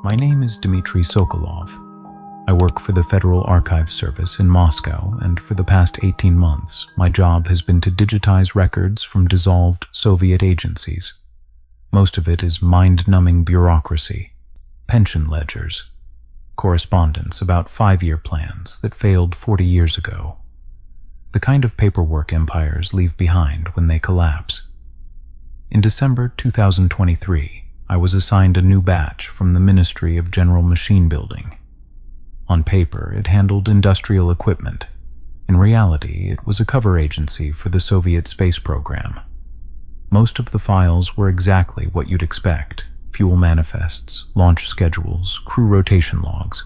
My name is Dimitri Sokolov. I work for the Federal Archives Service in Moscow, and for the past 18 months, my job has been to digitize records from dissolved Soviet agencies. Most of it is mind-numbing bureaucracy, pension ledgers, correspondence about 5-year plans that failed 40 years ago. The kind of paperwork empires leave behind when they collapse. In December 2023, I was assigned a new batch from the Ministry of General Machine Building. On paper, it handled industrial equipment. In reality, it was a cover agency for the Soviet space program. Most of the files were exactly what you'd expect: fuel manifests, launch schedules, crew rotation logs.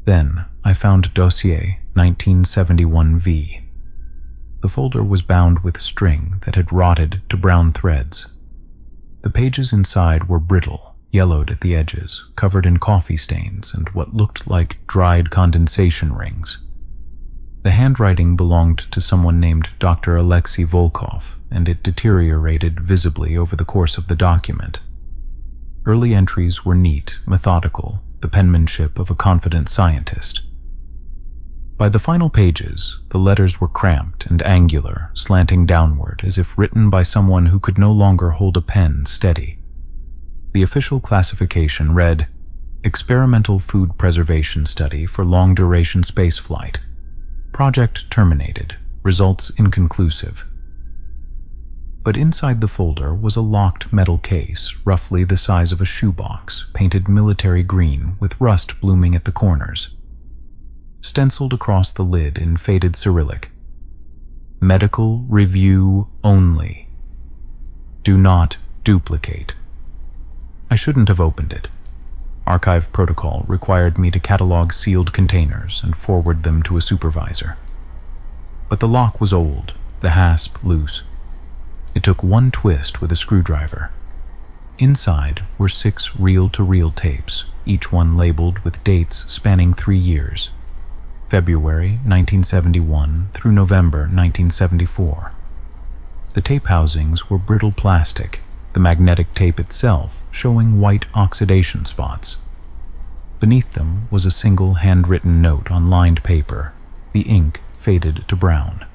Then, I found Dossier 1971V. The folder was bound with string that had rotted to brown threads. The pages inside were brittle, yellowed at the edges, covered in coffee stains and what looked like dried condensation rings. The handwriting belonged to someone named Dr. Alexei Volkov, and it deteriorated visibly over the course of the document. Early entries were neat, methodical, the penmanship of a confident scientist. By the final pages, the letters were cramped and angular, slanting downward as if written by someone who could no longer hold a pen steady. The official classification read, Experimental Food Preservation Study for Long-Duration Spaceflight. Project terminated. Results inconclusive. But inside the folder was a locked metal case, roughly the size of a shoebox, painted military green with rust blooming at the corners. Stenciled across the lid in faded Cyrillic. Medical review only. Do not duplicate. I shouldn't have opened it. Archive protocol required me to catalog sealed containers and forward them to a supervisor. But the lock was old, the hasp loose. It took one twist with a screwdriver. Inside were 6 reel-to-reel tapes, each one labeled with dates spanning 3 years. February 1971 through November 1974. The tape housings were brittle plastic, the magnetic tape itself showing white oxidation spots. Beneath them was a single handwritten note on lined paper, the ink faded to brown.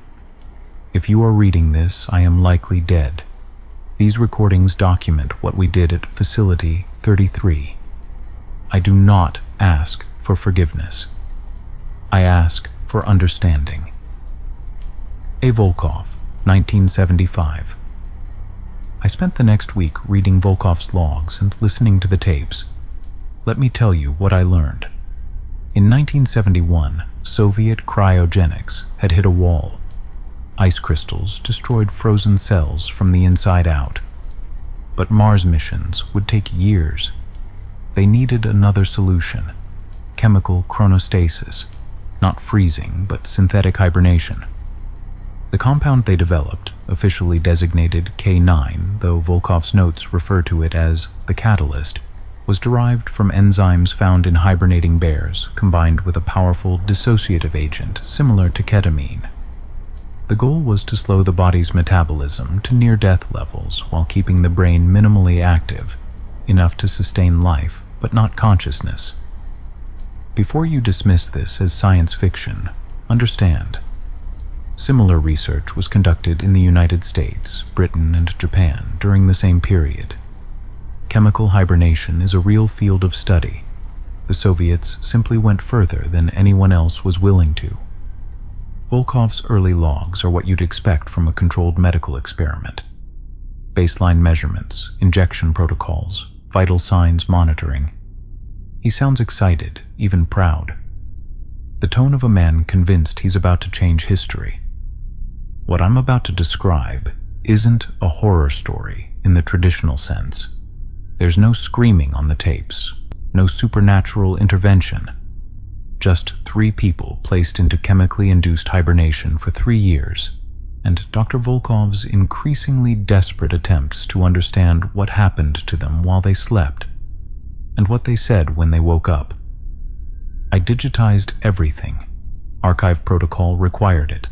If you are reading this, I am likely dead. These recordings document what we did at Facility 33. I do not ask for forgiveness. I ask for understanding. A. Volkov, 1975. I spent the next week reading Volkov's logs and listening to the tapes. Let me tell you what I learned. In 1971, Soviet cryogenics had hit a wall. Ice crystals destroyed frozen cells from the inside out. But Mars missions would take years. They needed another solution: chemical chronostasis. Not freezing, but synthetic hibernation. The compound they developed, officially designated K9, though Volkov's notes refer to it as the catalyst, was derived from enzymes found in hibernating bears, combined with a powerful dissociative agent similar to ketamine. The goal was to slow the body's metabolism to near-death levels while keeping the brain minimally active, enough to sustain life, but not consciousness. Before you dismiss this as science fiction, understand. Similar research was conducted in the United States, Britain, and Japan during the same period. Chemical hibernation is a real field of study. The Soviets simply went further than anyone else was willing to. Volkov's early logs are what you'd expect from a controlled medical experiment. Baseline measurements, injection protocols, vital signs monitoring. He sounds excited, even proud. The tone of a man convinced he's about to change history. What I'm about to describe isn't a horror story in the traditional sense. There's no screaming on the tapes, no supernatural intervention. Just 3 people placed into chemically induced hibernation for 3 years, and Dr. Volkov's increasingly desperate attempts to understand what happened to them while they slept, and what they said when they woke up. I digitized everything. Archive protocol required it.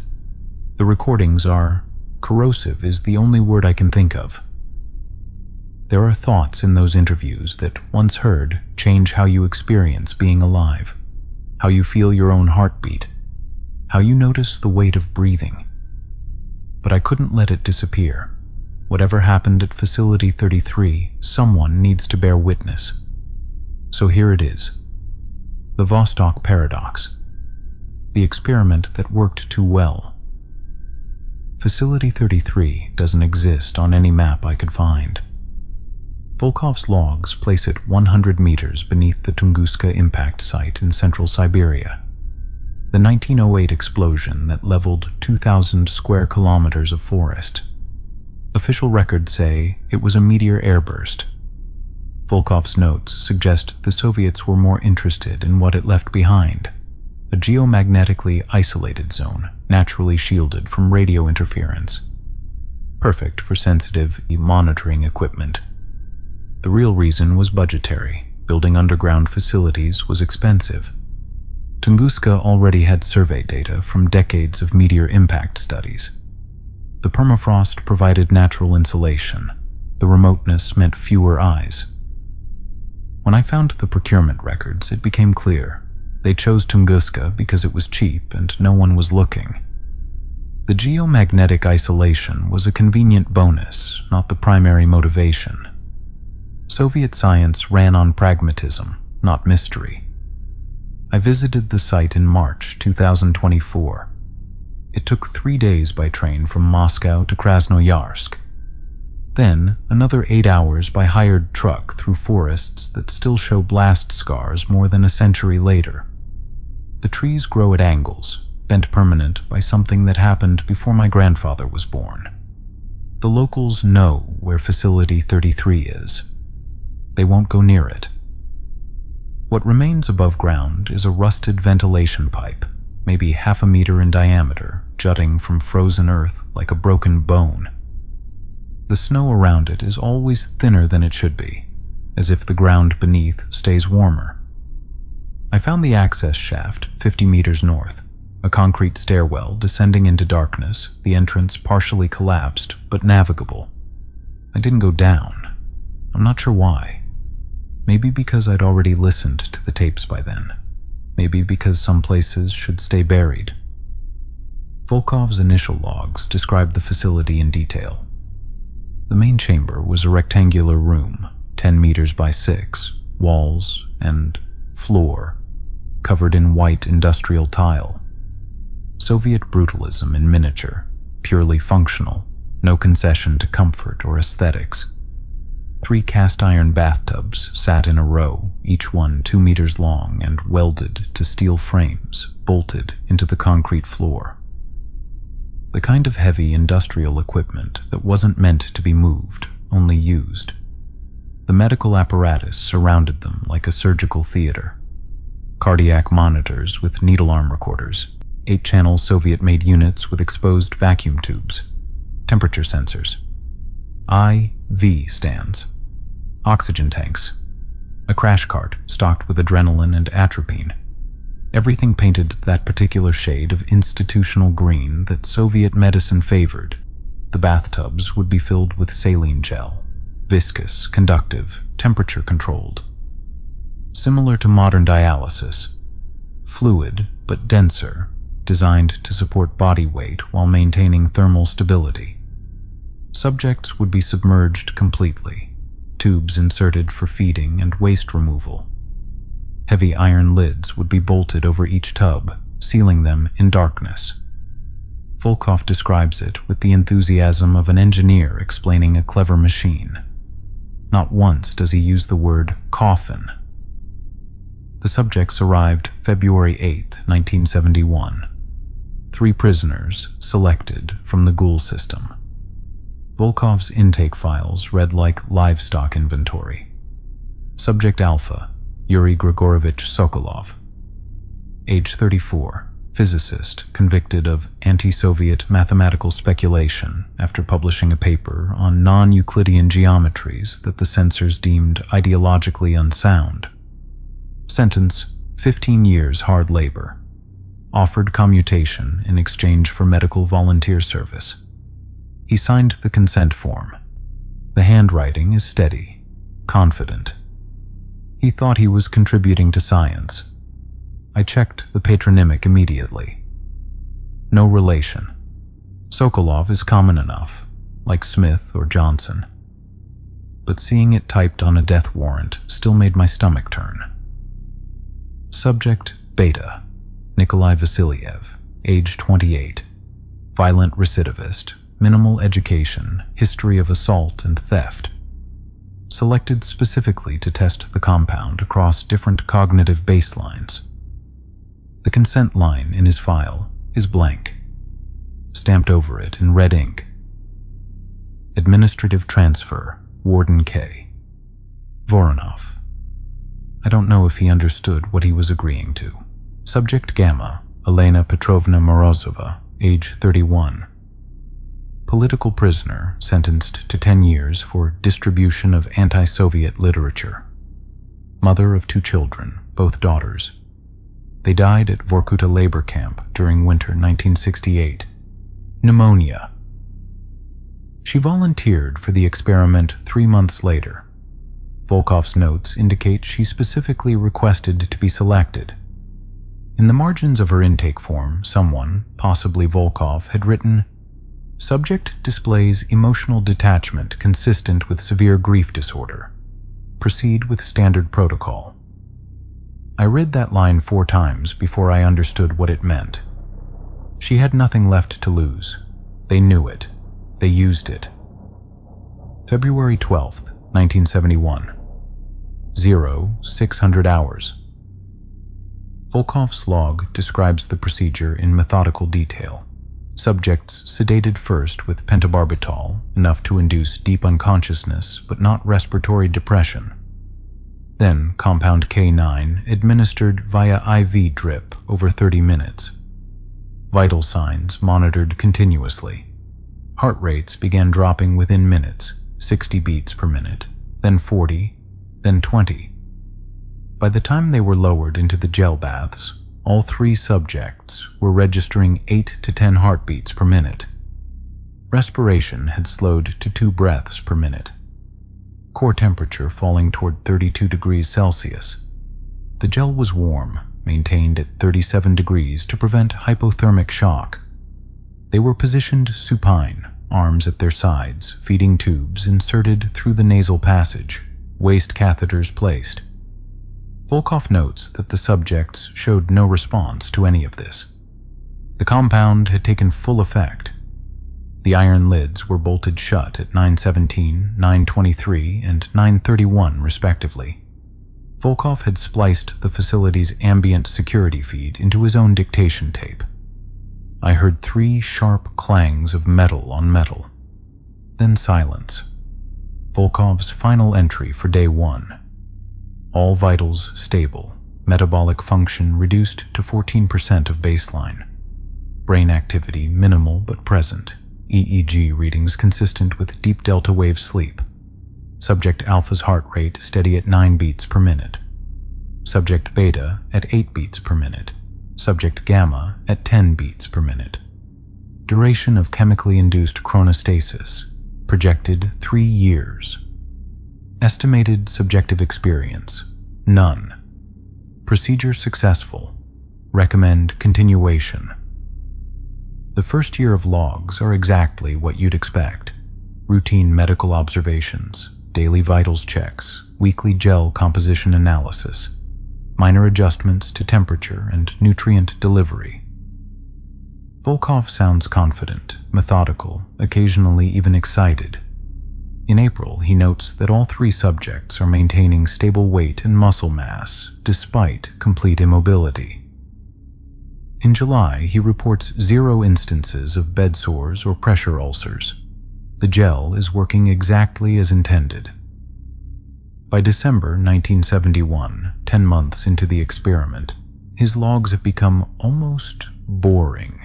The recordings are corrosive is the only word I can think of. There are thoughts in those interviews that, once heard, change how you experience being alive, how you feel your own heartbeat, how you notice the weight of breathing. But I couldn't let it disappear. Whatever happened at Facility 33, someone needs to bear witness. So here it is. The Vostok paradox. The experiment that worked too well. Facility 33 doesn't exist on any map I could find. Volkov's logs place it 100 meters beneath the Tunguska impact site in central Siberia. The 1908 explosion that leveled 2,000 square kilometers of forest. Official records say it was a meteor airburst. Volkov's notes suggest the Soviets were more interested in what it left behind, a geomagnetically isolated zone, naturally shielded from radio interference. Perfect for sensitive monitoring equipment. The real reason was budgetary. Building underground facilities was expensive. Tunguska already had survey data from decades of meteor impact studies. The permafrost provided natural insulation. The remoteness meant fewer eyes. When I found the procurement records, it became clear. They chose Tunguska because it was cheap and no one was looking. The geomagnetic isolation was a convenient bonus, not the primary motivation. Soviet science ran on pragmatism, not mystery. I visited the site in March 2024. It took 3 days by train from Moscow to Krasnoyarsk. Then, another 8 hours by hired truck through forests that still show blast scars more than a century later. The trees grow at angles, bent permanent by something that happened before my grandfather was born. The locals know where Facility 33 is. They won't go near it. What remains above ground is a rusted ventilation pipe, maybe half a meter in diameter, jutting from frozen earth like a broken bone. The snow around it is always thinner than it should be, as if the ground beneath stays warmer. I found the access shaft 50 meters north, a concrete stairwell descending into darkness, the entrance partially collapsed but navigable. I didn't go down. I'm not sure why. Maybe because I'd already listened to the tapes by then. Maybe because some places should stay buried. Volkov's initial logs described the facility in detail. The main chamber was a rectangular room, 10 meters by 6, walls and floor, covered in white industrial tile. Soviet brutalism in miniature, purely functional, no concession to comfort or aesthetics. 3 cast-iron bathtubs sat in a row, each one 2 meters long and welded to steel frames, bolted into the concrete floor. The kind of heavy industrial equipment that wasn't meant to be moved, only used. The medical apparatus surrounded them like a surgical theater. Cardiac monitors with needle arm recorders, 8-channel Soviet-made units with exposed vacuum tubes, temperature sensors, IV stands, oxygen tanks, a crash cart stocked with adrenaline and atropine. Everything painted that particular shade of institutional green that Soviet medicine favored. The bathtubs would be filled with saline gel, viscous, conductive, temperature-controlled. Similar to modern dialysis, fluid but denser, designed to support body weight while maintaining thermal stability. Subjects would be submerged completely, tubes inserted for feeding and waste removal. Heavy iron lids would be bolted over each tub, sealing them in darkness. Volkov describes it with the enthusiasm of an engineer explaining a clever machine. Not once does he use the word coffin. The subjects arrived February 8, 1971. 3 prisoners selected from the Ghoul system. Volkov's intake files read like livestock inventory. Subject Alpha, Yuri Grigorovich Sokolov. Age 34, physicist convicted of anti-Soviet mathematical speculation after publishing a paper on non-Euclidean geometries that the censors deemed ideologically unsound. Sentence, 15 years hard labor. Offered commutation in exchange for medical volunteer service. He signed the consent form. The handwriting is steady, confident. He thought he was contributing to science. I checked the patronymic immediately. No relation. Sokolov is common enough, like Smith or Johnson. But seeing it typed on a death warrant still made my stomach turn. Subject Beta, Nikolai Vasiliev, age 28, violent recidivist, minimal education, history of assault and theft. Selected specifically to test the compound across different cognitive baselines. The consent line in his file is blank, stamped over it in red ink. Administrative transfer, Warden K. Voronov. I don't know if he understood what he was agreeing to. Subject Gamma, Elena Petrovna Morozova, age 31. Political prisoner sentenced to 10 years for distribution of anti-Soviet literature. Mother of 2 children, both daughters. They died at Vorkuta labor camp during winter 1968. Pneumonia. She volunteered for the experiment 3 months later. Volkov's notes indicate she specifically requested to be selected. In the margins of her intake form, someone, possibly Volkov, had written, "Subject displays emotional detachment consistent with severe grief disorder. Proceed with standard protocol." I read that line 4 times before I understood what it meant. She had nothing left to lose. They knew it. They used it. February 12th, 1971. 0600 hours. Volkov's log describes the procedure in methodical detail. Subjects sedated first with pentobarbital, enough to induce deep unconsciousness but not respiratory depression. Then compound K9 administered via IV drip over 30 minutes. Vital signs monitored continuously. Heart rates began dropping within minutes, 60 beats per minute, then 40, then 20. By the time they were lowered into the gel baths, all 3 subjects were registering 8 to 10 heartbeats per minute. Respiration had slowed to 2 breaths per minute. Core temperature falling toward 32 degrees Celsius. The gel was warm, maintained at 37 degrees to prevent hypothermic shock. They were positioned supine, arms at their sides, feeding tubes inserted through the nasal passage, waist catheters placed. Volkov notes that the subjects showed no response to any of this. The compound had taken full effect. The iron lids were bolted shut at 9:17, 9:23, and 9:31 respectively. Volkov had spliced the facility's ambient security feed into his own dictation tape. I heard 3 sharp clangs of metal on metal. Then silence. Volkov's final entry for day 1. All vitals stable, metabolic function reduced to 14% of baseline. Brain activity minimal but present. EEG readings consistent with deep delta wave sleep. Subject alpha's heart rate steady at 9 beats per minute. Subject beta at 8 beats per minute. Subject gamma at 10 beats per minute. Duration of chemically induced chronostasis, projected 3 years. Estimated subjective experience, none. Procedure successful. Recommend continuation. The first year of logs are exactly what you'd expect. Routine medical observations, daily vitals checks, weekly gel composition analysis, minor adjustments to temperature and nutrient delivery. Volkov sounds confident, methodical, occasionally even excited. In April, he notes that all 3 subjects are maintaining stable weight and muscle mass despite complete immobility. In July, he reports 0 instances of bed sores or pressure ulcers. The gel is working exactly as intended. By December 1971, 10 months into the experiment, his logs have become almost boring.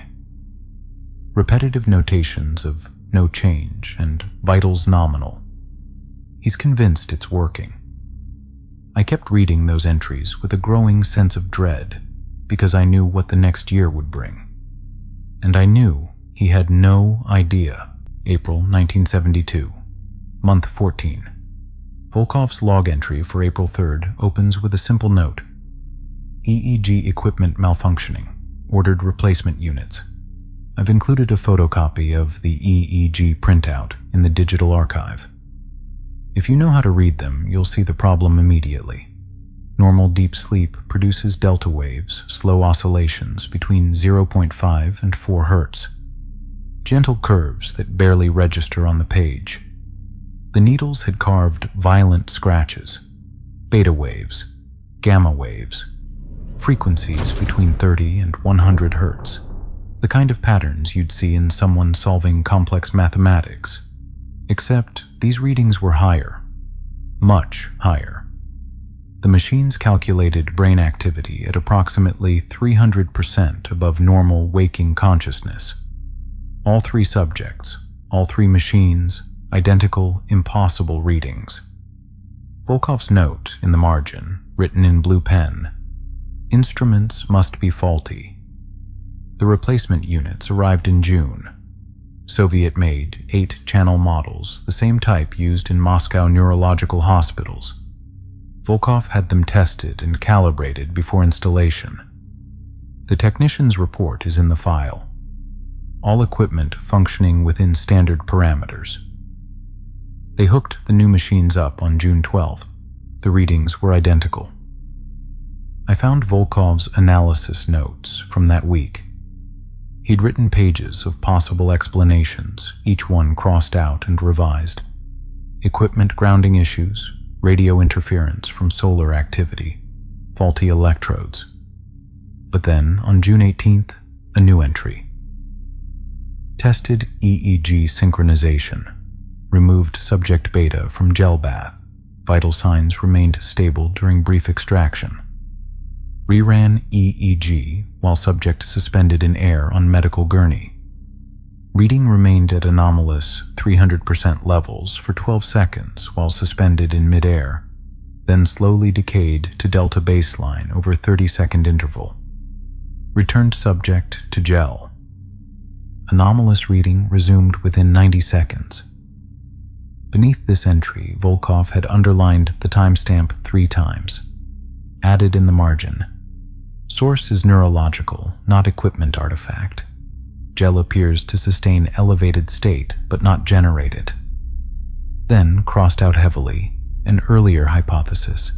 Repetitive notations of no change and vitals nominal. He's convinced it's working. I kept reading those entries with a growing sense of dread because I knew what the next year would bring. And I knew he had no idea. April 1972. Month 14. Volkov's log entry for April 3rd opens with a simple note. EEG equipment malfunctioning. Ordered replacement units. I've included a photocopy of the EEG printout in the digital archive. If you know how to read them, you'll see the problem immediately. Normal deep sleep produces delta waves, slow oscillations between 0.5 and 4 Hz. Gentle curves that barely register on the page. The needles had carved violent scratches, beta waves, gamma waves, frequencies between 30 and 100 Hz, the kind of patterns you'd see in someone solving complex mathematics. Except these readings were higher, much higher. The machines calculated brain activity at approximately 300% above normal waking consciousness. All 3 subjects, all 3 machines, identical, impossible readings. Volkov's note in the margin, written in blue pen, instruments must be faulty. The replacement units arrived in June. Soviet-made 8-channel models, the same type used in Moscow neurological hospitals. Volkov had them tested and calibrated before installation. The technician's report is in the file. All equipment functioning within standard parameters. They hooked the new machines up on June 12th. The readings were identical. I found Volkov's analysis notes from that week. He'd written pages of possible explanations, each one crossed out and revised. Equipment grounding issues, radio interference from solar activity, faulty electrodes. But then, on June 18th, a new entry. Tested EEG synchronization. Removed subject beta from gel bath. Vital signs remained stable during brief extraction. Reran EEG while subject suspended in air on medical gurney. Reading remained at anomalous 300% levels for 12 seconds while suspended in mid-air, then slowly decayed to delta baseline over 30-second interval. Returned subject to gel. Anomalous reading resumed within 90 seconds. Beneath this entry, Volkov had underlined the timestamp 3 times. Added in the margin. Source is neurological, not equipment artifact. Gel appears to sustain elevated state, but not generate it. Then, crossed out heavily, an earlier hypothesis.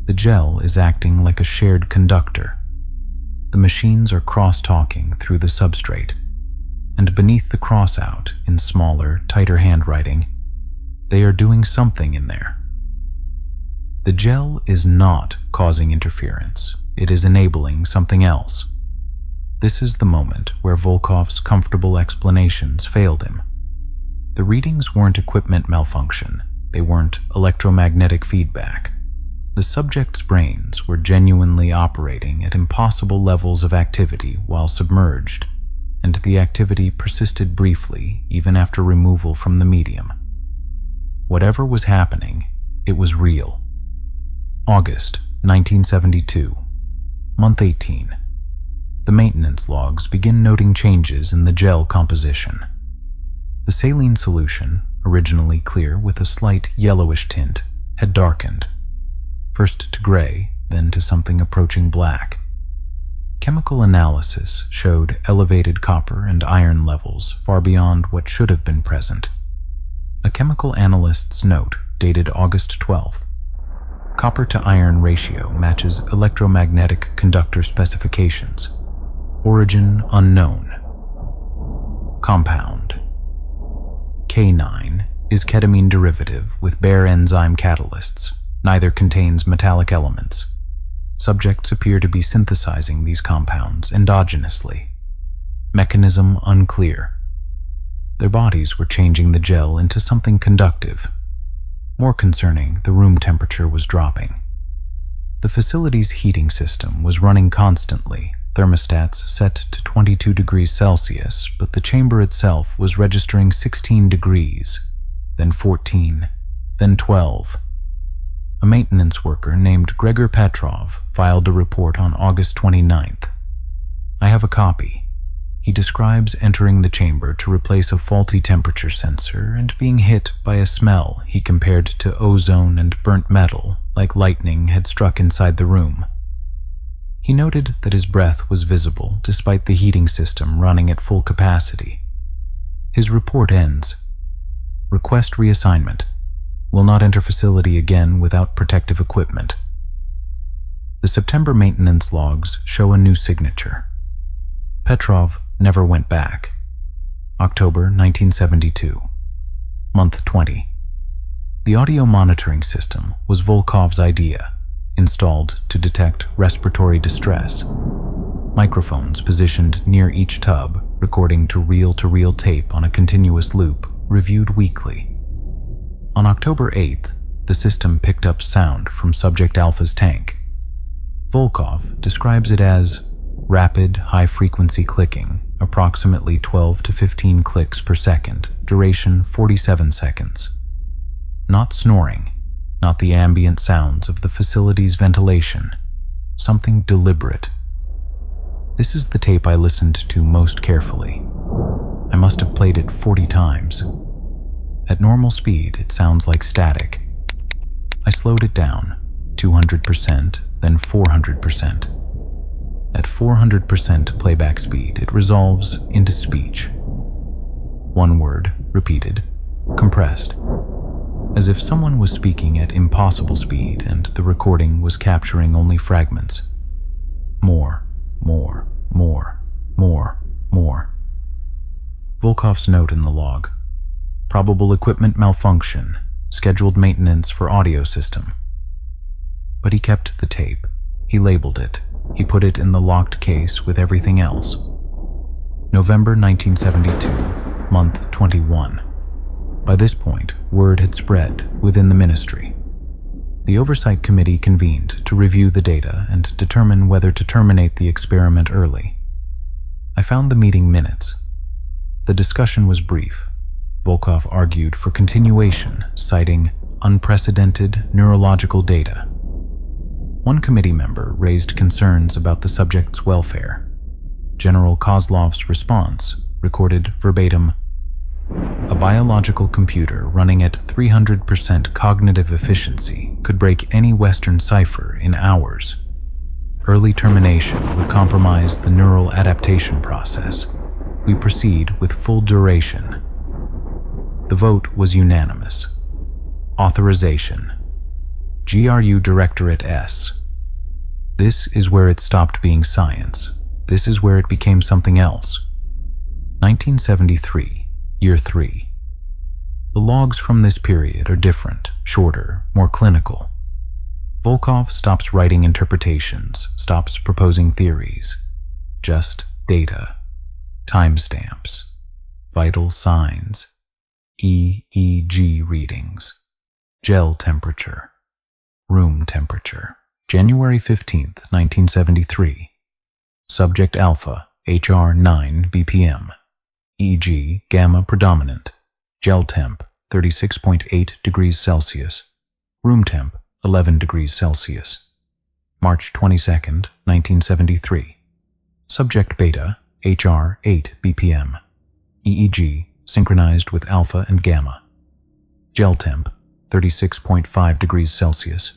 The gel is acting like a shared conductor. The machines are cross-talking through the substrate. And beneath the crossout, in smaller, tighter handwriting, they are doing something in there. The gel is not causing interference. It is enabling something else. This is the moment where Volkov's comfortable explanations failed him. The readings weren't equipment malfunction. They weren't electromagnetic feedback. The subject's brains were genuinely operating at impossible levels of activity while submerged, and the activity persisted briefly even after removal from the medium. Whatever was happening, it was real. August 1972, month 18. The maintenance logs begin noting changes in the gel composition. The saline solution, originally clear with a slight yellowish tint, had darkened, first to gray, then to something approaching black. Chemical analysis showed elevated copper and iron levels far beyond what should have been present. A chemical analyst's note dated August 12th. Copper to iron ratio matches electromagnetic conductor specifications. Origin unknown. Compound. K9 is ketamine derivative with bare enzyme catalysts. Neither contains metallic elements. Subjects appear to be synthesizing these compounds endogenously. Mechanism unclear. Their bodies were changing the gel into something conductive. More concerning, the room temperature was dropping. The facility's heating system was running constantly, thermostats set to 22 degrees Celsius, but the chamber itself was registering 16 degrees, then 14, then 12. A maintenance worker named Gregor Petrov filed a report on August 29th. I have a copy. He describes entering the chamber to replace a faulty temperature sensor and being hit by a smell he compared to ozone and burnt metal, like lightning had struck inside the room. He noted that his breath was visible despite the heating system running at full capacity. His report ends. Request reassignment. Will not enter facility again without protective equipment. The September maintenance logs show a new signature. Petrov never went back. October 1972. Month 20. The audio monitoring system was Volkov's idea, installed to detect respiratory distress. Microphones positioned near each tub, recording to reel tape on a continuous loop, reviewed weekly. On October 8th, the system picked up sound from Subject Alpha's tank. Volkov describes it as rapid, high-frequency clicking, approximately 12 to 15 clicks per second, duration 47 seconds. Not snoring, not the ambient sounds of the facility's ventilation, something deliberate. This is the tape I listened to most carefully. I must have played it 40 times. At normal speed, it sounds like static. I slowed it down, 200%, then 400%. At 400% playback speed, it resolves into speech. One word, repeated, compressed, as if someone was speaking at impossible speed and the recording was capturing only fragments. More, more, more, more, more. Volkov's note in the log. Probable equipment malfunction, scheduled maintenance for audio system. But he kept the tape. He labeled it. He put it in the locked case with everything else. November 1972, month 21. By this point, word had spread within the ministry. The Oversight Committee convened to review the data and determine whether to terminate the experiment early. I found the meeting minutes. The discussion was brief. Volkov argued for continuation, citing unprecedented neurological data. One committee member raised concerns about the subject's welfare. General Kozlov's response, recorded verbatim, "A biological computer running at 300% cognitive efficiency could break any Western cipher in hours. Early termination would compromise the neural adaptation process. We proceed with full duration." The vote was unanimous. Authorization. GRU Directorate S. This is where it stopped being science. This is where it became something else. 1973, year 3. The logs from this period are different, shorter, more clinical. Volkov stops writing interpretations, stops proposing theories. Just data. Timestamps. Vital signs. EEG readings. Gel temperature. Room temperature. January 15th, 1973. Subject Alpha, HR 9 BPM. EEG gamma predominant. Gel temp, 36.8 degrees Celsius. Room temp, 11 degrees Celsius. March 22nd, 1973. Subject Beta, HR 8 BPM. EEG synchronized with alpha and gamma. Gel temp, 36.5 degrees Celsius.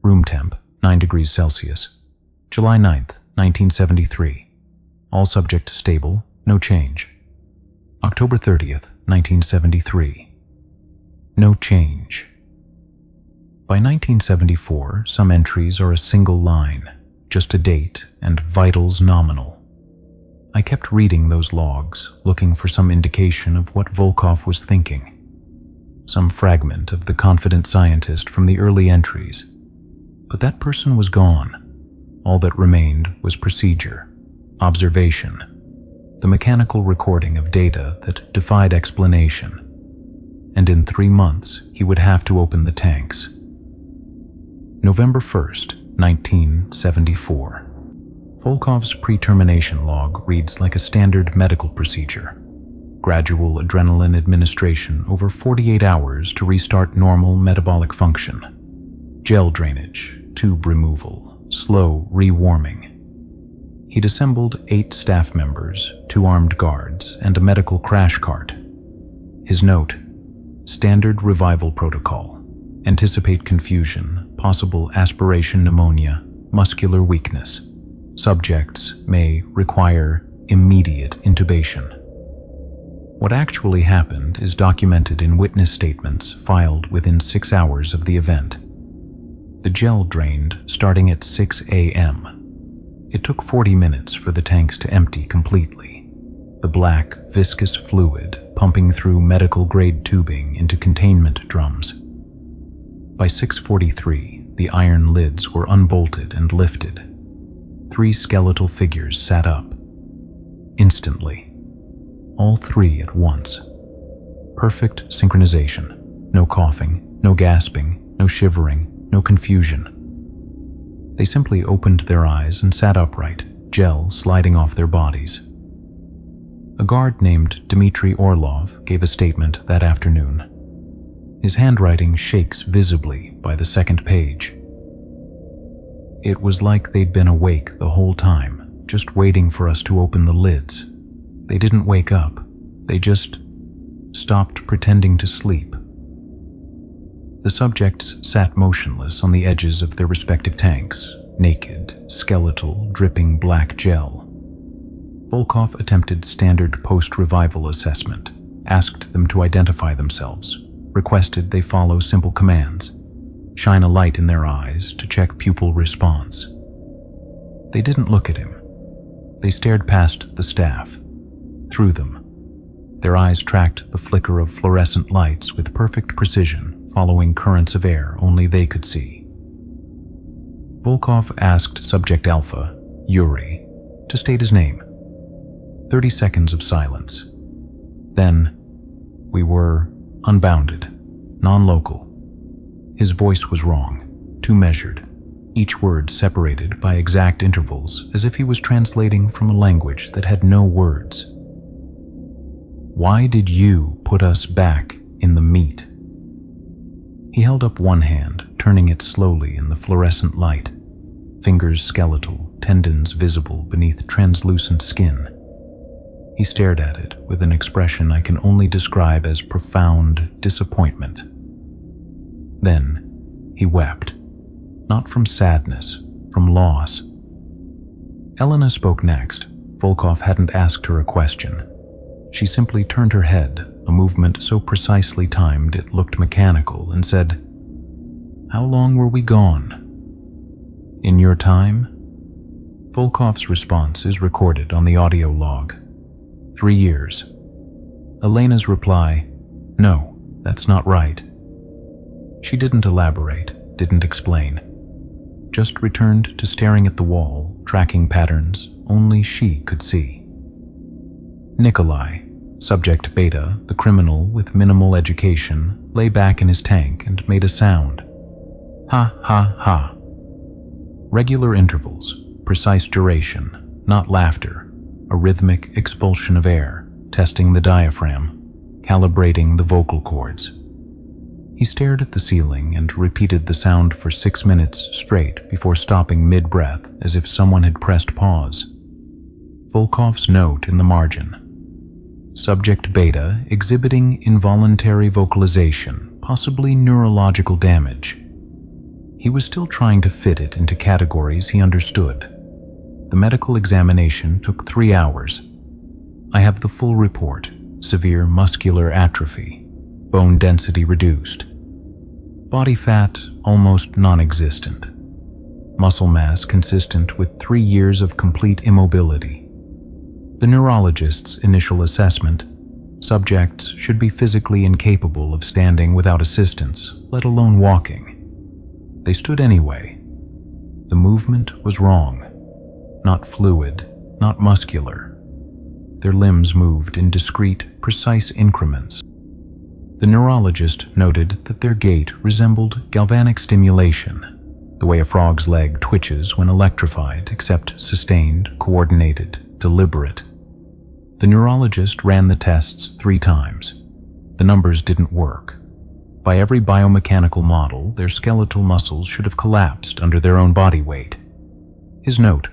Room temp, 9 degrees Celsius. July 9th, 1973. All subject stable, no change. October 30th, 1973. No change. By 1974, some entries are a single line, just a date and vitals nominal. I kept reading those logs, looking for some indication of what Volkov was thinking. Some fragment of the confident scientist from the early entries. But that person was gone. All that remained was procedure, observation, the mechanical recording of data that defied explanation. And in 3 months, he would have to open the tanks. November 1st, 1974. Volkov's pre-termination log reads like a standard medical procedure. Gradual adrenaline administration over 48 hours to restart normal metabolic function. Gel drainage, tube removal, slow rewarming. He'd assembled 8 staff members, 2 armed guards, and a medical crash cart. His note: standard revival protocol. Anticipate confusion, possible aspiration pneumonia, muscular weakness. Subjects may require immediate intubation. What actually happened is documented in witness statements filed within 6 hours of the event. The gel drained starting at 6 a.m. It took 40 minutes for the tanks to empty completely, the black, viscous fluid pumping through medical-grade tubing into containment drums. By 6:43, the iron lids were unbolted and lifted. 3 skeletal figures sat up. Instantly. All 3 at once. Perfect synchronization. No coughing, no gasping, no shivering, no confusion. They simply opened their eyes and sat upright, gel sliding off their bodies. A guard named Dimitri gave a statement that afternoon. His handwriting shakes visibly by the second page. It was like they'd been awake the whole time, just waiting for us to open the lids. They didn't wake up. They just stopped pretending to sleep. The subjects sat motionless on the edges of their respective tanks, naked, skeletal, dripping black gel. Volkov attempted standard post-revival assessment, asked them to identify themselves, requested they follow simple commands, shine a light in their eyes to check pupil response. They didn't look at him. They stared past the staff, through them. Their eyes tracked the flicker of fluorescent lights with perfect precision, following currents of air only they could see. Volkov asked Subject Alpha, Yuri, to state his name. 30 seconds of silence. Then, we were unbounded, non-local. His voice was wrong, too measured, each word separated by exact intervals as if he was translating from a language that had no words. Why did you put us back in the meat? He held up one hand, turning it slowly in the fluorescent light, fingers skeletal, tendons visible beneath translucent skin. He stared at it with an expression I can only describe as profound disappointment. Then, he wept, not from sadness, from loss. Elena spoke next. Volkov hadn't asked her a question. She simply turned her head, a movement so precisely timed it looked mechanical, and said, "How long were we gone?" "In your time?" Volkov's response is recorded on the audio log. 3 years. Elena's reply, "No, that's not right." She didn't elaborate, didn't explain. Just returned to staring at the wall, tracking patterns only she could see. Nikolai, Subject Beta, the criminal with minimal education, lay back in his tank and made a sound. Ha ha ha. Regular intervals, precise duration, not laughter, a rhythmic expulsion of air, testing the diaphragm, calibrating the vocal cords. He stared at the ceiling and repeated the sound for 6 minutes straight before stopping mid-breath as if someone had pressed pause. Volkov's note in the margin. Subject Beta exhibiting involuntary vocalization, possibly neurological damage. He was still trying to fit it into categories he understood. The medical examination took 3 hours. I have the full report: severe muscular atrophy, bone density reduced, body fat almost non-existent, muscle mass consistent with 3 years of complete immobility. The neurologist's initial assessment: subjects should be physically incapable of standing without assistance, let alone walking. They stood anyway. The movement was wrong. Not fluid, not muscular. Their limbs moved in discrete, precise increments. The neurologist noted that their gait resembled galvanic stimulation, the way a frog's leg twitches when electrified, except sustained, coordinated, deliberate. The neurologist ran the tests 3 times. The numbers didn't work. By every biomechanical model, their skeletal muscles should have collapsed under their own body weight. His note: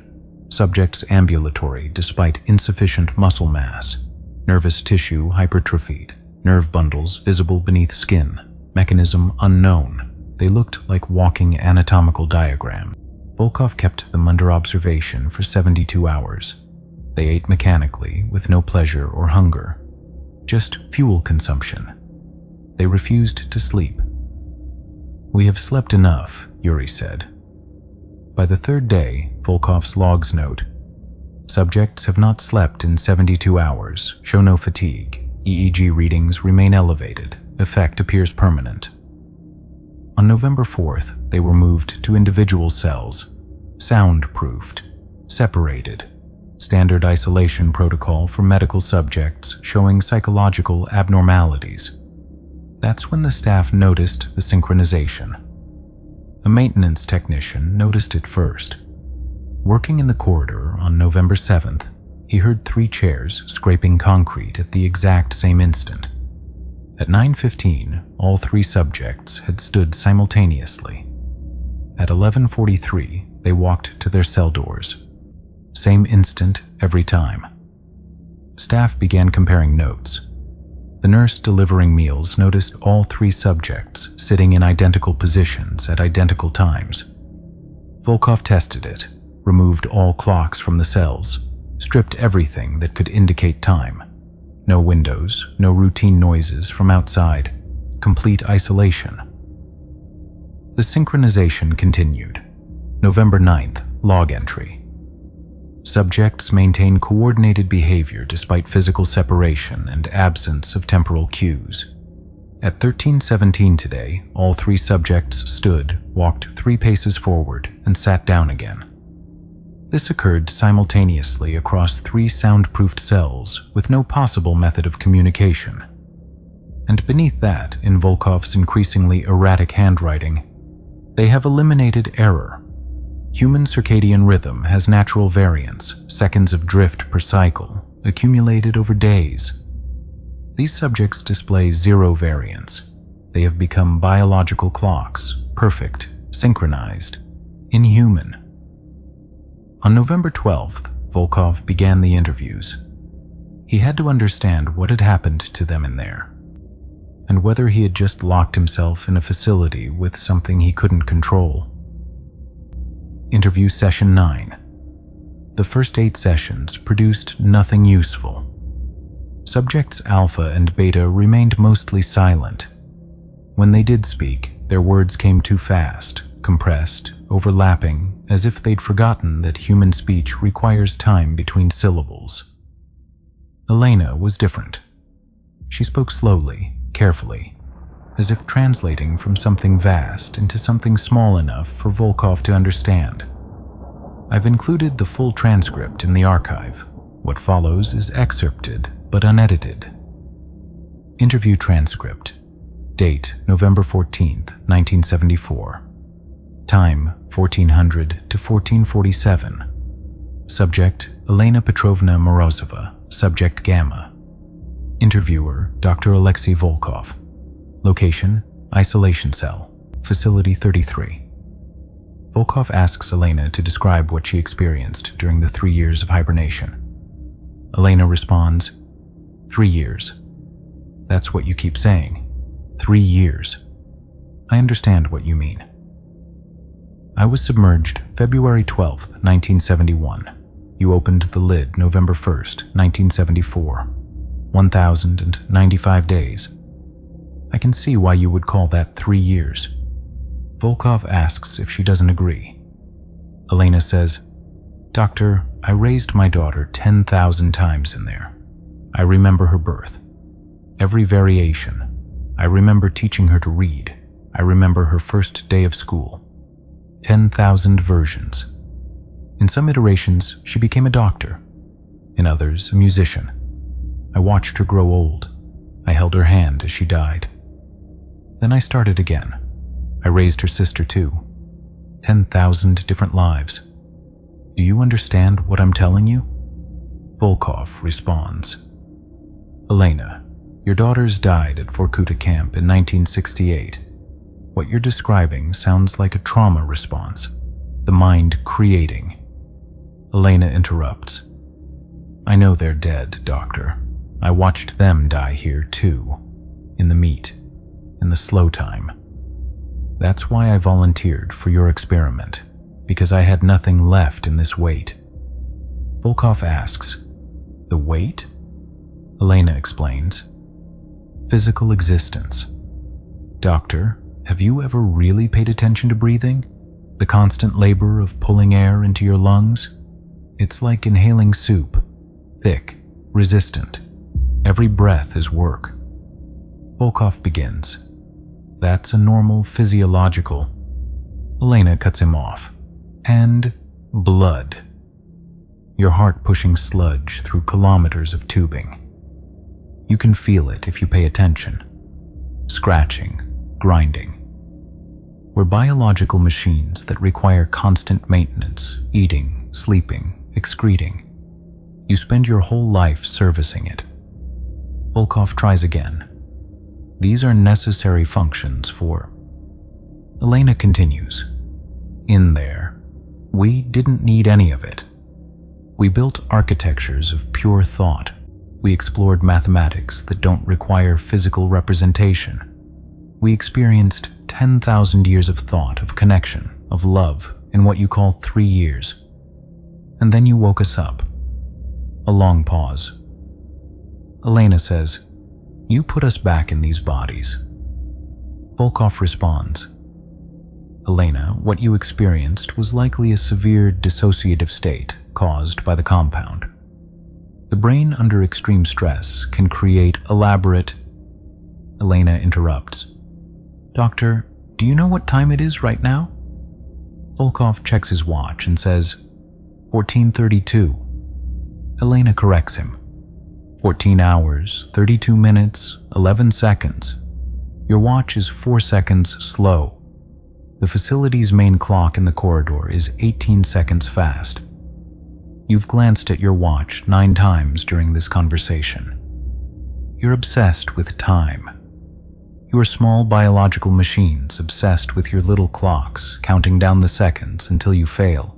Subjects ambulatory despite insufficient muscle mass. Nervous tissue hypertrophied. Nerve bundles visible beneath skin. Mechanism unknown. They looked like walking anatomical diagrams. Volkov kept them under observation for 72 hours. They ate mechanically, with no pleasure or hunger. Just fuel consumption. They refused to sleep. "We have slept enough," Yuri said. By the third day, Volkov's logs note, "Subjects have not slept in 72 hours, show no fatigue. EEG readings remain elevated. Effect appears permanent." On November 4th, they were moved to individual cells, soundproofed, separated. Standard isolation protocol for medical subjects showing psychological abnormalities. That's when the staff noticed the synchronization. A maintenance technician noticed it first. Working in the corridor on November 7th, he heard 3 chairs scraping concrete at the exact same instant. At 9:15, all 3 subjects had stood simultaneously. At 11:43, they walked to their cell doors. Same instant every time. Staff began comparing notes. The nurse delivering meals noticed all 3 subjects sitting in identical positions at identical times. Volkov tested it, removed all clocks from the cells, stripped everything that could indicate time. No windows, no routine noises from outside, complete isolation. The synchronization continued. November 9th, log entry. Subjects maintain coordinated behavior despite physical separation and absence of temporal cues. At 13:17 today, all 3 subjects stood, walked 3 paces forward, and sat down again. This occurred simultaneously across 3 soundproofed cells with no possible method of communication. And beneath that, in Volkov's increasingly erratic handwriting, they have eliminated error. Human circadian rhythm has natural variance, seconds of drift per cycle, accumulated over days. These subjects display 0 variance. They have become biological clocks, perfect, synchronized, inhuman. On November 12th, Volkov began the interviews. He had to understand what had happened to them in there, and whether he had just locked himself in a facility with something he couldn't control. Interview Session 9. The first 8 sessions produced nothing useful. Subjects Alpha and Beta remained mostly silent. When they did speak, their words came too fast, compressed, overlapping, as if they'd forgotten that human speech requires time between syllables. Elena was different. She spoke slowly, carefully, as if translating from something vast into something small enough for Volkov to understand. I've included the full transcript in the archive. What follows is excerpted but unedited. Interview transcript. Date November 14th, 1974. Time 1400 to 1447. Subject Elena Petrovna Morozova, Subject Gamma. Interviewer Dr. Alexei Volkov. Location Isolation Cell, Facility 33. Volkov asks Elena to describe what she experienced during the 3 years of hibernation. Elena responds, 3 years. That's what you keep saying. 3 years. I understand what you mean. I was submerged February 12th, 1971. You opened the lid November 1st, 1974. 1,095 days. I can see why you would call that 3 years. Volkov asks if she doesn't agree. Elena says, Doctor, I raised my daughter 10,000 times in there. I remember her birth. Every variation. I remember teaching her to read. I remember her first day of school. 10,000 versions. In some iterations, she became a doctor. In others, a musician. I watched her grow old. I held her hand as she died. Then I started again. I raised her sister too. 10,000 different lives. Do you understand what I'm telling you? Volkov responds. Elena, your daughters died at Vorkuta camp in 1968. What you're describing sounds like a trauma response, the mind creating. Elena interrupts. I know they're dead, Doctor. I watched them die here too. In the meat. In the slow time. That's why I volunteered for your experiment, because I had nothing left in this weight. Volkov asks, the weight? Elena explains, physical existence. Doctor, have you ever really paid attention to breathing? The constant labor of pulling air into your lungs? It's like inhaling soup, thick, resistant. Every breath is work. Volkov begins. That's a normal physiological. Elena cuts him off. And blood. Your heart pushing sludge through kilometers of tubing. You can feel it if you pay attention. Scratching, grinding. We're biological machines that require constant maintenance, eating, sleeping, excreting. You spend your whole life servicing it. Volkov tries again. These are necessary functions for... Elena continues. In there, we didn't need any of it. We built architectures of pure thought. We explored mathematics that don't require physical representation. We experienced 10,000 years of thought, of connection, of love in what you call 3 years. And then you woke us up. A long pause. Elena says, you put us back in these bodies. Volkov responds, Elena, what you experienced was likely a severe dissociative state caused by the compound. The brain under extreme stress can create elaborate... Elena interrupts. Doctor, do you know what time it is right now? Volkov checks his watch and says, 14:32. Elena corrects him. 14 hours, 32 minutes, 11 seconds. Your watch is 4 seconds slow. The facility's main clock in the corridor is 18 seconds fast. You've glanced at your watch 9 times during this conversation. You're obsessed with time. You're small biological machines obsessed with your little clocks, counting down the seconds until you fail.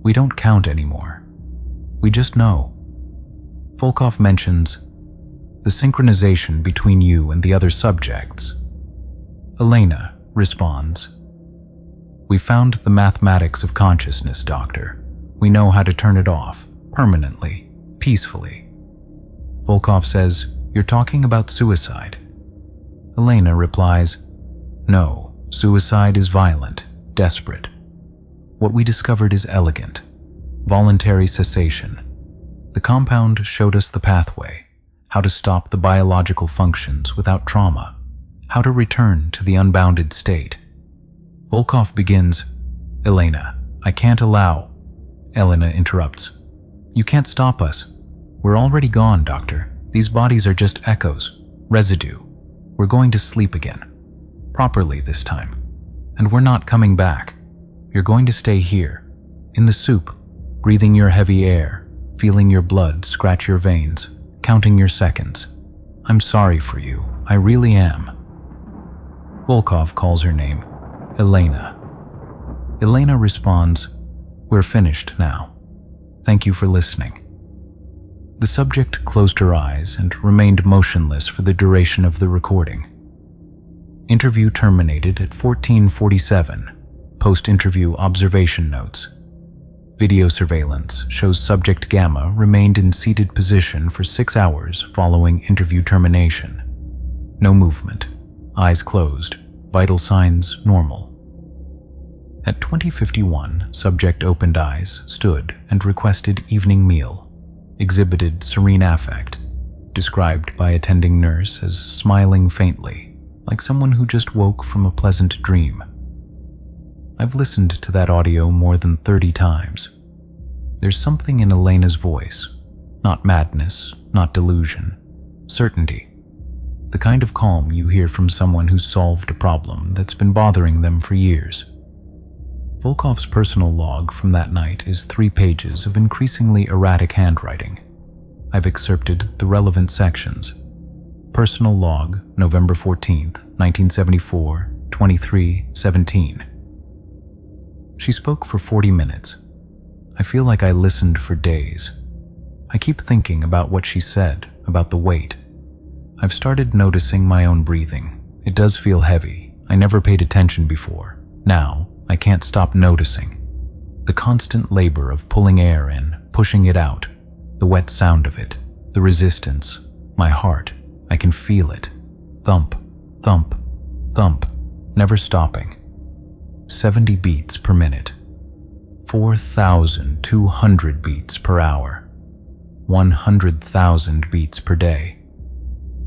We don't count anymore. We just know. Volkov mentions the synchronization between you and the other subjects. Elena responds, we found the mathematics of consciousness, Doctor. We know how to turn it off, permanently, peacefully. Volkov says, you're talking about suicide. Elena replies, no, suicide is violent, desperate. What we discovered is elegant, voluntary cessation. The compound showed us the pathway, how to stop the biological functions without trauma, how to return to the unbounded state. Volkov begins, Elena, I can't allow. Elena interrupts. You can't stop us. We're already gone, Doctor. These bodies are just echoes, residue. We're going to sleep again. Properly this time. And we're not coming back. You're going to stay here, in the soup, breathing your heavy air, feeling your blood scratch your veins, counting your seconds. I'm sorry for you. I really am. Volkov calls her name, Elena. Elena responds, we're finished now. Thank you for listening. The subject closed her eyes and remained motionless for the duration of the recording. Interview terminated at 14:47. Post-interview observation notes. Video surveillance shows subject Gamma remained in seated position for 6 hours following interview termination. No movement. Eyes closed. Vital signs normal. At 20:51, subject opened eyes, stood, and requested evening meal. Exhibited serene affect, described by attending nurse as smiling faintly, like someone who just woke from a pleasant dream. I've listened to that audio more than 30 times. There's something in Elena's voice, not madness, not delusion, certainty. The kind of calm you hear from someone who's solved a problem that's been bothering them for years. Volkov's personal log from that night is 3 pages of increasingly erratic handwriting. I've excerpted the relevant sections. Personal log, November 14th, 1974, 23:17. She spoke for 40 minutes. I feel like I listened for days. I keep thinking about what she said, about the weight. I've started noticing my own breathing. It does feel heavy. I never paid attention before. Now, I can't stop noticing. The constant labor of pulling air in, pushing it out, the wet sound of it, the resistance, my heart, I can feel it. Thump, thump, thump, never stopping. 70 beats per minute. 4,200 beats per hour. 100,000 beats per day.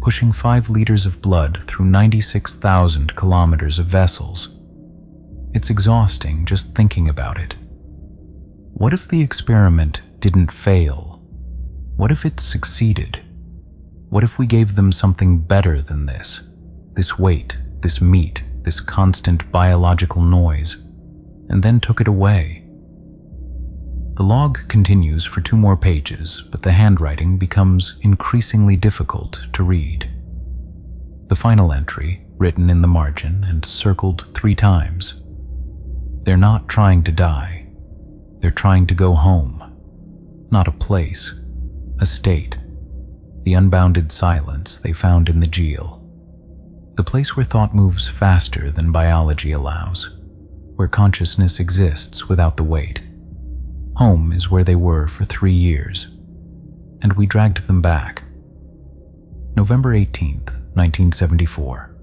Pushing 5 liters of blood through 96,000 kilometers of vessels. It's exhausting just thinking about it. What if the experiment didn't fail? What if it succeeded? What if we gave them something better than this? This weight, this meat, this constant biological noise, and then took it away. The log continues for 2 more pages, but the handwriting becomes increasingly difficult to read. The final entry, written in the margin and circled 3 times. They're not trying to die. They're trying to go home. Not a place, a state. The unbounded silence they found in the jail. The place where thought moves faster than biology allows, where consciousness exists without the weight. Home is where they were for 3 years, and we dragged them back. November 18th, 1974.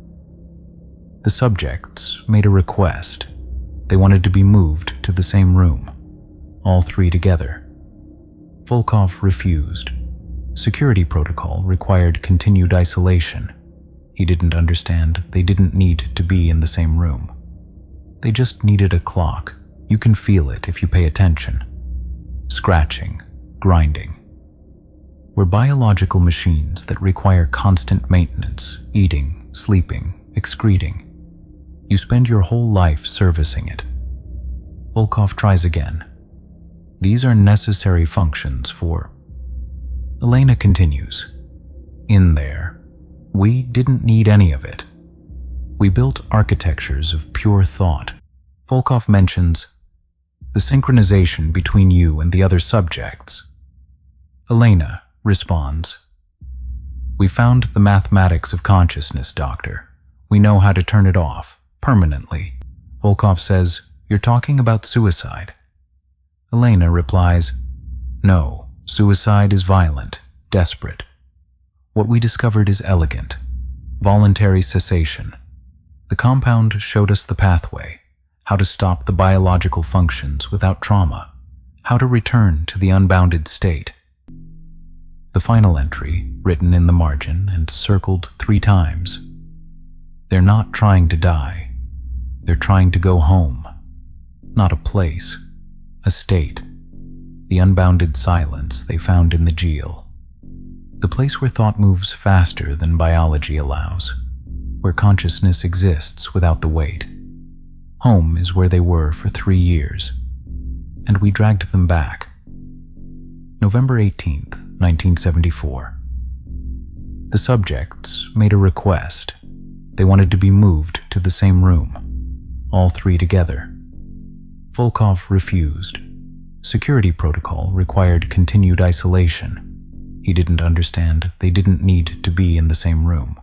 The subjects made a request. They wanted to be moved to the same room, all 3 together. Volkov refused. Security protocol required continued isolation. He didn't understand they didn't need to be in the same room. They just needed a clock. You can feel it if you pay attention. Scratching, grinding. We're biological machines that require constant maintenance, eating, sleeping, excreting. You spend your whole life servicing it. Volkov tries again. These are necessary functions for... Elena continues. In there, we didn't need any of it. We built architectures of pure thought. Volkov mentions the synchronization between you and the other subjects. Elena responds, we found the mathematics of consciousness, Doctor. We know how to turn it off, permanently. Volkov says, you're talking about suicide. Elena replies, no, suicide is violent, desperate. What we discovered is elegant. Voluntary cessation. The compound showed us the pathway, how to stop the biological functions without trauma, how to return to the unbounded state. The final entry, written in the margin and circled 3 times. They're not trying to die. They're trying to go home. Not a place, a state. The unbounded silence they found in the jail. The place where thought moves faster than biology allows, where consciousness exists without the weight. Home is where they were for 3 years, and we dragged them back. November 18th, 1974. The subjects made a request. They wanted to be moved to the same room, all 3 together. Volkov refused. Security protocol required continued isolation. He didn't understand they didn't need to be in the same room.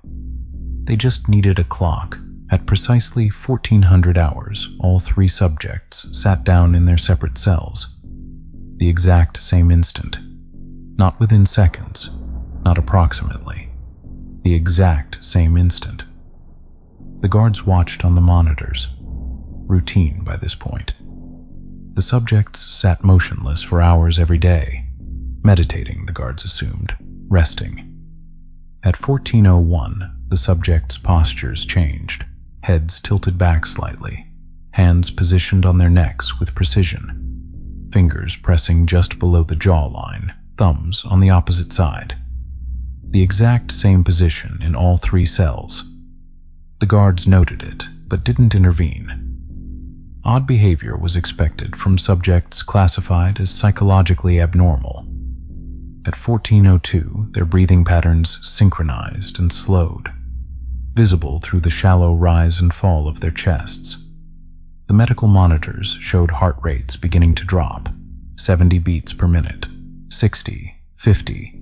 They just needed a clock. At precisely 1400 hours, all 3 subjects sat down in their separate cells. The exact same instant. Not within seconds, not approximately. The exact same instant. The guards watched on the monitors. Routine by this point. The subjects sat motionless for hours every day. Meditating, the guards assumed. Resting. At 14:01, the subjects' postures changed. Heads tilted back slightly, hands positioned on their necks with precision, fingers pressing just below the jawline, thumbs on the opposite side. The exact same position in all 3 cells. The guards noted it, but didn't intervene. Odd behavior was expected from subjects classified as psychologically abnormal. At 14:02, their breathing patterns synchronized and slowed, visible through the shallow rise and fall of their chests. The medical monitors showed heart rates beginning to drop, 70 beats per minute, 60, 50.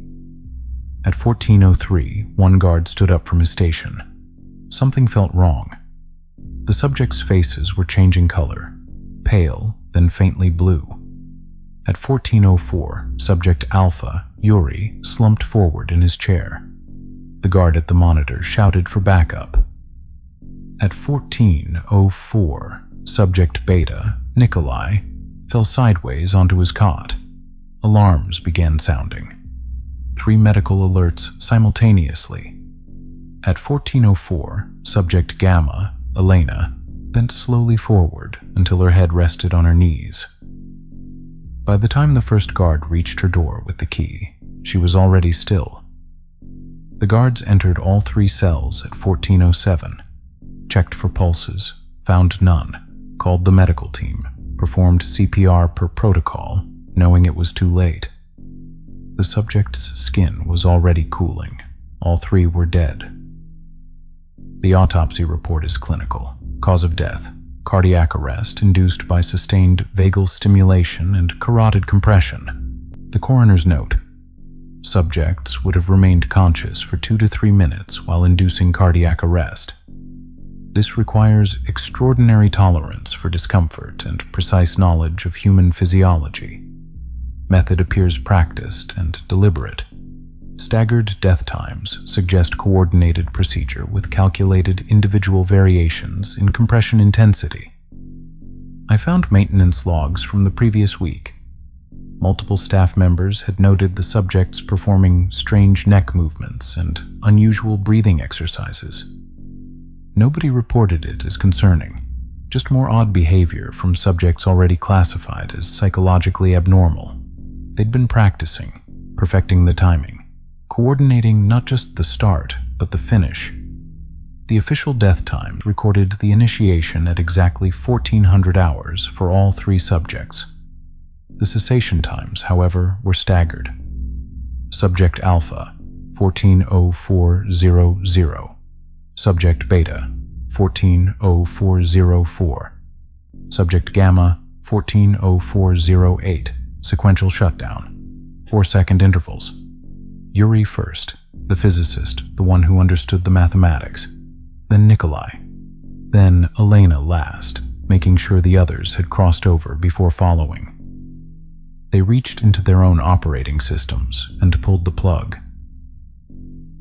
At 14:03, one guard stood up from his station. Something felt wrong. The subjects' faces were changing color, pale, then faintly blue. At 14:04, subject Alpha, Yuri, slumped forward in his chair. The guard at the monitor shouted for backup. At 14:04, subject Beta, Nikolai, fell sideways onto his cot. Alarms began sounding. 3 medical alerts simultaneously. At 14:04, subject Gamma, Elena, bent slowly forward until her head rested on her knees. By the time the first guard reached her door with the key, she was already still. The guards entered all 3 cells at 14:07, checked for pulses, found none, called the medical team, performed CPR per protocol, knowing it was too late. The subject's skin was already cooling. All 3 were dead. The autopsy report is clinical. Cause of death: cardiac arrest induced by sustained vagal stimulation and carotid compression. The coroner's note: subjects would have remained conscious for 2 to 3 minutes while inducing cardiac arrest. This requires extraordinary tolerance for discomfort and precise knowledge of human physiology. Method appears practiced and deliberate. Staggered death times suggest coordinated procedure with calculated individual variations in compression intensity. I found maintenance logs from the previous week. Multiple staff members had noted the subjects performing strange neck movements and unusual breathing exercises. Nobody reported it as concerning, just more odd behavior from subjects already classified as psychologically abnormal. They'd been practicing, perfecting the timing, coordinating not just the start, but the finish. The official death time recorded the initiation at exactly 1400 hours for all 3 subjects. The cessation times, however, were staggered. Subject Alpha, 14:04:00. Subject Beta, 14:04:04. Subject Gamma, 14:04:08. Sequential shutdown. 4-second intervals. Yuri first, the physicist, the one who understood the mathematics. Then Nikolai. Then Elena last, making sure the others had crossed over before following. They reached into their own operating systems and pulled the plug.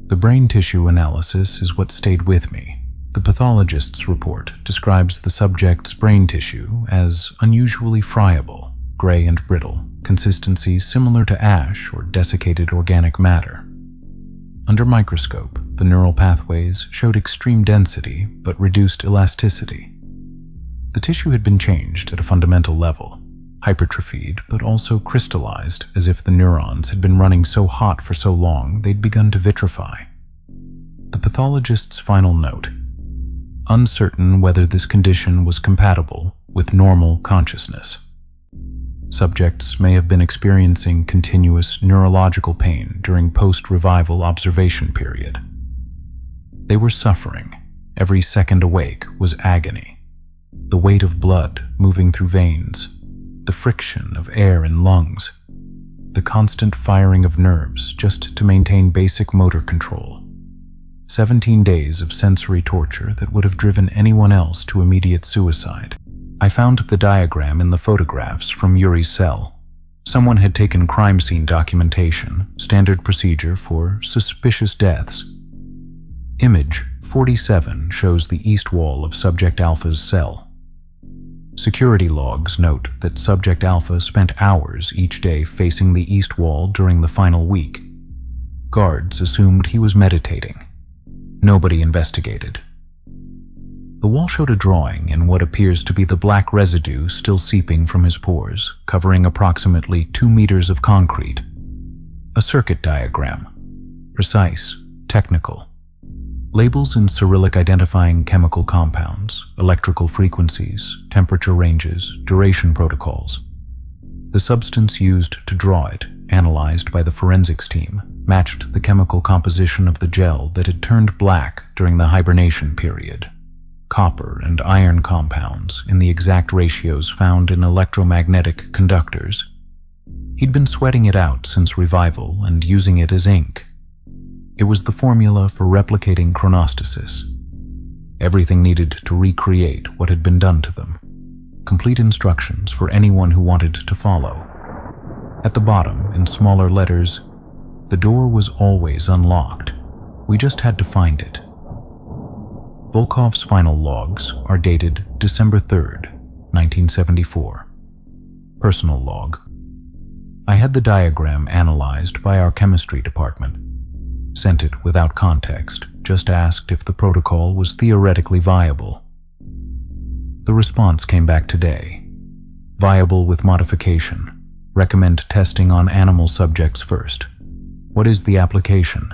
The brain tissue analysis is what stayed with me. The pathologist's report describes the subject's brain tissue as unusually friable, gray and brittle, consistency similar to ash or desiccated organic matter. Under microscope, the neural pathways showed extreme density but reduced elasticity. The tissue had been changed at a fundamental level, hypertrophied but also crystallized, as if the neurons had been running so hot for so long they'd begun to vitrify. The pathologist's final note: uncertain whether this condition was compatible with normal consciousness. Subjects may have been experiencing continuous neurological pain during post-revival observation period. They were suffering. Every second awake was agony. The weight of blood moving through veins, the friction of air in lungs, the constant firing of nerves just to maintain basic motor control. 17 days of sensory torture that would have driven anyone else to immediate suicide. I found the diagram in the photographs from Yuri's cell. Someone had taken crime scene documentation, standard procedure for suspicious deaths. Image 47 shows the east wall of Subject Alpha's cell. Security logs note that Subject Alpha spent hours each day facing the east wall during the final week. Guards assumed he was meditating. Nobody investigated. The wall showed a drawing in what appears to be the black residue still seeping from his pores, covering approximately 2 meters of concrete. A circuit diagram. Precise, technical. Labels in Cyrillic identifying chemical compounds, electrical frequencies, temperature ranges, duration protocols. The substance used to draw it, analyzed by the forensics team, matched the chemical composition of the gel that had turned black during the hibernation period. Copper and iron compounds in the exact ratios found in electromagnetic conductors. He'd been sweating it out since revival and using it as ink. It was the formula for replicating chronostasis. Everything needed to recreate what had been done to them. Complete instructions for anyone who wanted to follow. At the bottom, in smaller letters, the door was always unlocked. We just had to find it. Volkov's final logs are dated December 3rd, 1974. Personal log. I had the diagram analyzed by our chemistry department. Sent it without context, just asked if the protocol was theoretically viable. The response came back today. Viable with modification. Recommend testing on animal subjects first. What is the application?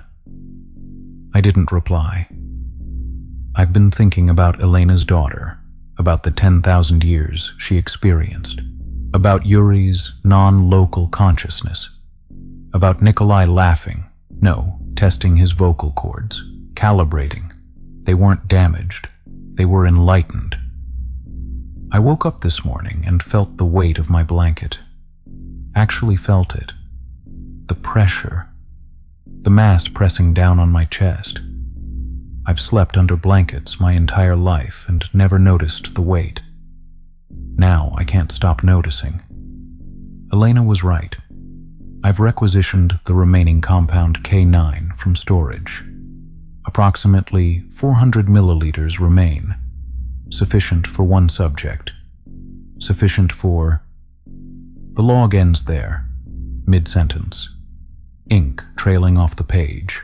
I didn't reply. I've been thinking about Elena's daughter, about the 10,000 years she experienced, about Yuri's non-local consciousness, about Nikolai laughing, testing his vocal cords, calibrating. They weren't damaged. They were enlightened. I woke up this morning and felt the weight of my blanket. Actually felt it. The pressure. The mass pressing down on my chest. I've slept under blankets my entire life and never noticed the weight. Now I can't stop noticing. Elena was right. I've requisitioned the remaining compound K9 from storage. Approximately 400 milliliters remain. Sufficient for one subject. Sufficient for... The log ends there, mid-sentence. Ink trailing off the page.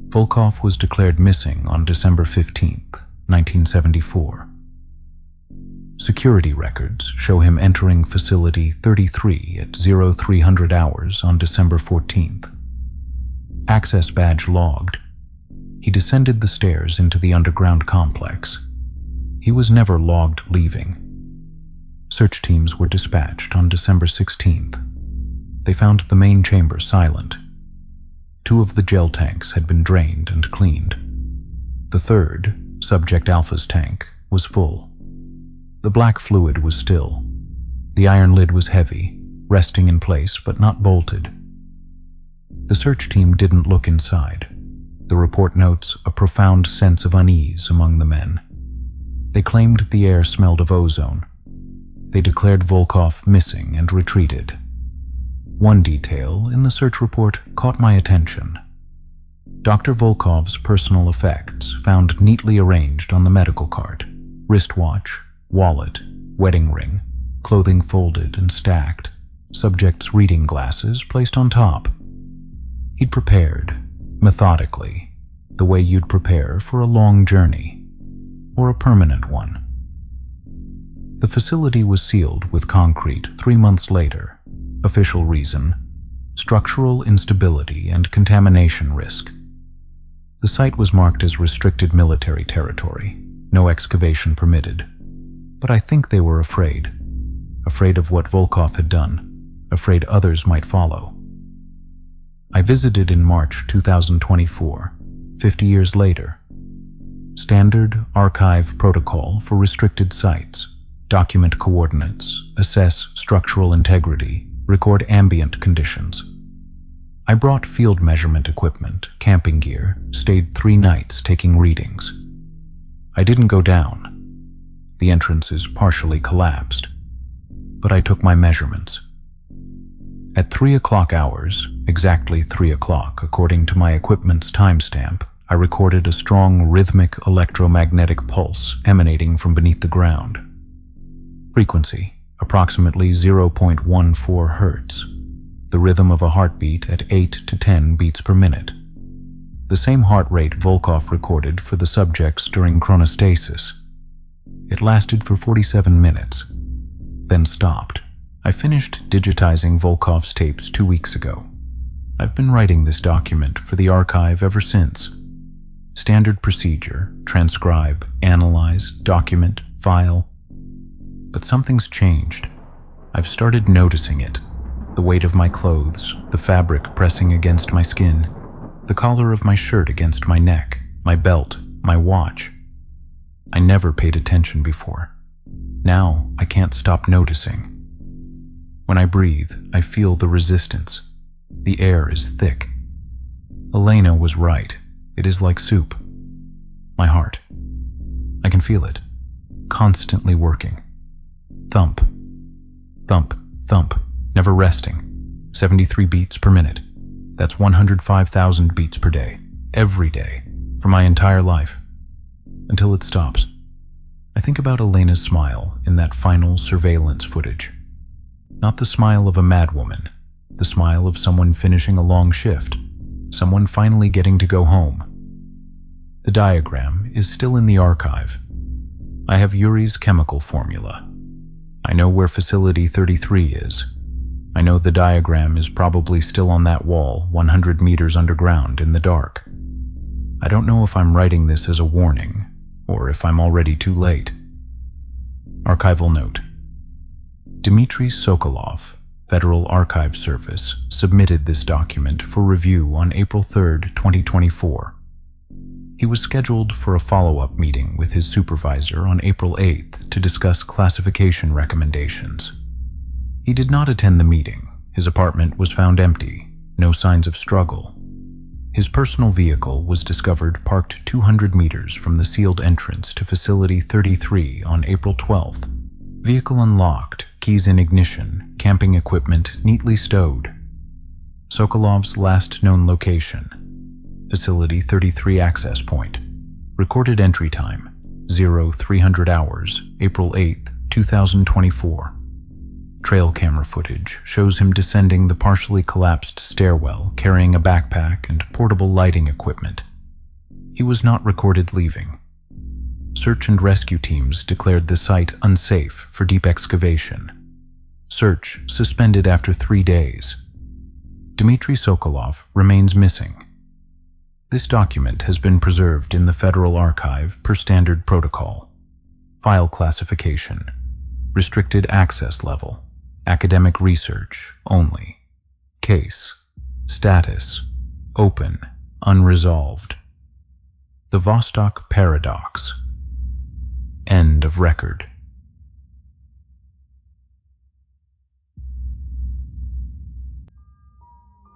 Volkov was declared missing on December 15th, 1974. Security records show him entering Facility 33 at 0300 hours on December 14th. Access badge logged. He descended the stairs into the underground complex. He was never logged leaving. Search teams were dispatched on December 16th. They found the main chamber silent. 2 of the gel tanks had been drained and cleaned. The third, Subject Alpha's tank, was full. The black fluid was still. The iron lid was heavy, resting in place but not bolted. The search team didn't look inside. The report notes a profound sense of unease among the men. They claimed the air smelled of ozone. They declared Volkov missing and retreated. One detail in the search report caught my attention. Dr. Volkov's personal effects found neatly arranged on the medical cart. Wristwatch, wallet, wedding ring, clothing folded and stacked, subject's reading glasses placed on top. He'd prepared, methodically, the way you'd prepare for a long journey, or a permanent one. The facility was sealed with concrete 3 months later. Official reason: structural instability and contamination risk. The site was marked as restricted military territory, no excavation permitted. But I think they were afraid. Afraid of what Volkov had done, afraid others might follow. I visited in March 2024, 50 years later. Standard archive protocol for restricted sites. Document coordinates, assess structural integrity, record ambient conditions. I brought field measurement equipment, camping gear, stayed 3 nights taking readings. I didn't go down. The entrances partially collapsed, but I took my measurements. At 3 o'clock hours, exactly 3 o'clock according to my equipment's timestamp, I recorded a strong rhythmic electromagnetic pulse emanating from beneath the ground. Frequency, approximately 0.14 hertz. The rhythm of a heartbeat at 8 to 10 beats per minute. The same heart rate Volkov recorded for the subjects during chronostasis. It lasted for 47 minutes, then stopped. I finished digitizing Volkov's tapes 2 weeks ago. I've been writing this document for the archive ever since. Standard procedure: transcribe, analyze, document, file. But something's changed. I've started noticing it. The weight of my clothes, the fabric pressing against my skin, the collar of my shirt against my neck, my belt, my watch. I never paid attention before. Now I can't stop noticing. When I breathe, I feel the resistance. The air is thick. Elena was right. It is like soup. My heart. I can feel it, constantly working. Thump, thump, thump, never resting. 73 beats per minute. That's 105,000 beats per day, every day, for my entire life, until it stops. I think about Elena's smile in that final surveillance footage. Not the smile of a madwoman, the smile of someone finishing a long shift, someone finally getting to go home. The diagram is still in the archive. I have Yuri's chemical formula. I know where Facility 33 is. I know the diagram is probably still on that wall 100 meters underground in the dark. I don't know if I'm writing this as a warning, or if I'm already too late. Archival note. Dimitri Sokolov, Federal Archive Service, submitted this document for review on April 3, 2024. He was scheduled for a follow-up meeting with his supervisor on April 8th to discuss classification recommendations. He did not attend the meeting. His apartment was found empty, no signs of struggle. His personal vehicle was discovered parked 200 meters from the sealed entrance to Facility 33 on April 12th. Vehicle unlocked, keys in ignition, camping equipment neatly stowed. Sokolov's last known location, Facility 33 access point. Recorded entry time, 0300 hours, April 8th, 2024. Trail camera footage shows him descending the partially collapsed stairwell, carrying a backpack and portable lighting equipment. He was not recorded leaving. Search and rescue teams declared the site unsafe for deep excavation. Search suspended after 3 days. Dmitri Sokolov remains missing. This document has been preserved in the Federal Archive per standard protocol. File classification. Restricted access level. Academic research only. Case. Status. Open. Unresolved. The Vostok Paradox. End of record.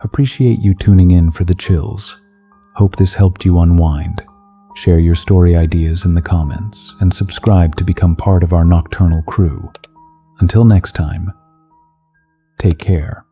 Appreciate you tuning in for the chills. Hope this helped you unwind. Share your story ideas in the comments and subscribe to become part of our nocturnal crew. Until next time, take care.